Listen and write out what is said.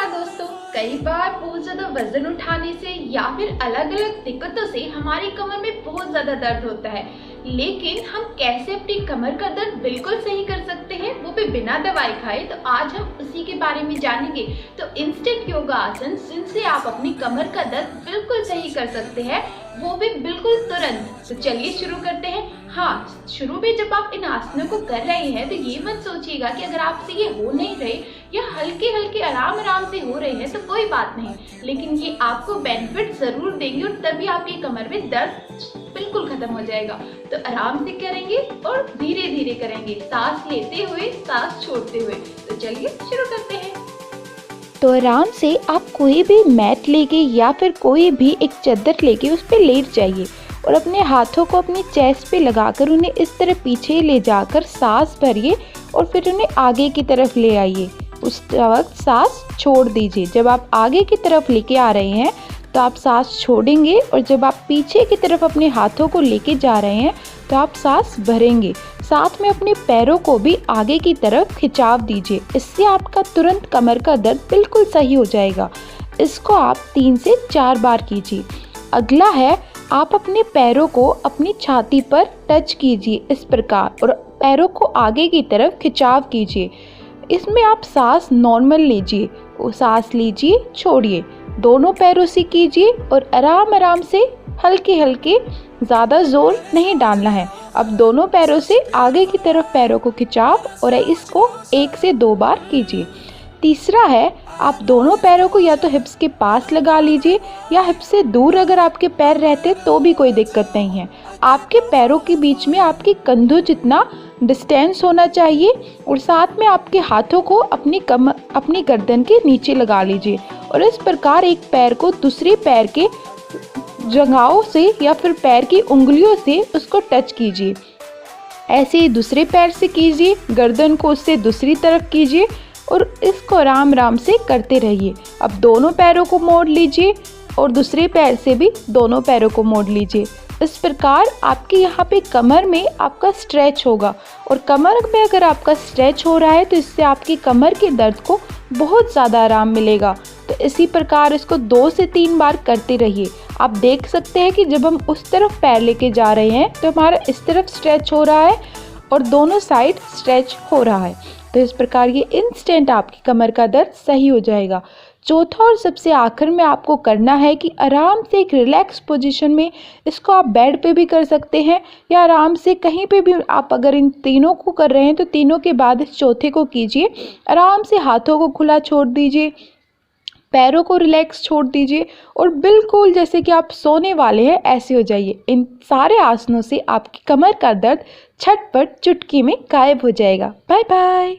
दोस्तों, कई बार बहुत ज्यादा वजन उठाने से या फिर अलग अलग दिक्कतों से हमारी कमर में बहुत ज्यादा दर्द होता है। लेकिन हम कैसे अपनी कमर का दर्द बिल्कुल सही कर सकते हैं, वो भी बिना दवाई खाए। तो आज हम उसी के बारे में जानेंगे। तो इंस्टेंट योगा आसन जिनसे आप अपनी कमर का दर्द बिल्कुल सही कर सकते हैं, वो भी बिल्कुल तुरंत। तो चलिए शुरू करते हैं। हाँ, शुरू में जब आप इन आसनों को कर रहे हैं तो ये मत सोचिएगा कि अगर आपसे ये हो नहीं रहे या हल्के हल्के आराम से हो रहे हैं तो कोई बात नहीं, लेकिन ये आपको बेनिफिट जरूर देंगे और तभी आपकी कमर में दर्द बिल्कुल खत्म हो जाएगा। तो आराम से करेंगे और धीरे धीरे करेंगे, सांस लेते हुए सांस छोड़ते हुए। तो चलिए शुरू करते हैं। तो आराम से आप कोई भी मैट लेके या फिर कोई भी एक चादर लेके उस पर लेट जाइए और अपने हाथों को अपनी चेस्ट पे लगाकर उन्हें इस तरह पीछे ले जाकर सांस भरिए और फिर उन्हें आगे की तरफ ले आइए। उस वक्त सांस छोड़ दीजिए। जब आप आगे की तरफ लेके आ रहे हैं तो आप सांस छोड़ेंगे और जब आप पीछे की तरफ अपने हाथों को लेके जा रहे हैं तो आप सांस भरेंगे। साथ में अपने पैरों को भी आगे की तरफ खिंचाव दीजिए। इससे आपका तुरंत कमर का दर्द बिल्कुल सही हो जाएगा। इसको आप 3 से 4 बार कीजिए। अगला है, आप अपने पैरों को अपनी छाती पर टच कीजिए इस प्रकार और पैरों को आगे की तरफ खिंचाव कीजिए। इसमें आप सांस नॉर्मल लीजिए, सांस लीजिए छोड़िए, दोनों पैरों से कीजिए और आराम से हल्के हल्के, ज़्यादा जोर नहीं डालना है। अब दोनों पैरों से आगे की तरफ पैरों को खिंचाव और इसको 1 से 2 बार कीजिए। तीसरा है, आप दोनों पैरों को या तो हिप्स के पास लगा लीजिए या हिप्स से दूर अगर आपके पैर रहते तो भी कोई दिक्कत नहीं है। आपके पैरों के बीच में आपके कंधों जितना डिस्टेंस होना चाहिए और साथ में आपके हाथों को अपनी गर्दन के नीचे लगा लीजिए और इस प्रकार एक पैर को दूसरे पैर के जंघाओं से या फिर पैर की उंगलियों से उसको टच कीजिए। ऐसे ही दूसरे पैर से कीजिए, गर्दन को उससे दूसरी तरफ कीजिए और इसको आराम से करते रहिए। अब दोनों पैरों को मोड़ लीजिए और दूसरे पैर से भी दोनों पैरों को मोड़ लीजिए। इस प्रकार आपके यहाँ पे कमर में आपका स्ट्रेच होगा और कमर में अगर आपका स्ट्रेच हो रहा है तो इससे आपकी कमर के दर्द को बहुत ज़्यादा आराम मिलेगा। तो इसी प्रकार इसको 2 से 3 बार करते रहिए। आप देख सकते हैं कि जब हम उस तरफ पैर लेके जा रहे हैं तो हमारा इस तरफ स्ट्रेच हो रहा है और दोनों साइड स्ट्रेच हो रहा है। तो इस प्रकार ये इंस्टेंट आपकी कमर का दर्द सही हो जाएगा। चौथा और सबसे आखिर में आपको करना है कि आराम से एक रिलैक्स पोजीशन में, इसको आप बेड पे भी कर सकते हैं या आराम से कहीं पे भी। आप अगर इन तीनों को कर रहे हैं तो तीनों के बाद इस चौथे को कीजिए। आराम से हाथों को खुला छोड़ दीजिए, पैरों को रिलैक्स छोड़ दीजिए और बिल्कुल जैसे कि आप सोने वाले हैं ऐसे हो जाइए। इन सारे आसनों से आपकी कमर का दर्द झटपट चुटकी में गायब हो जाएगा। Bye bye.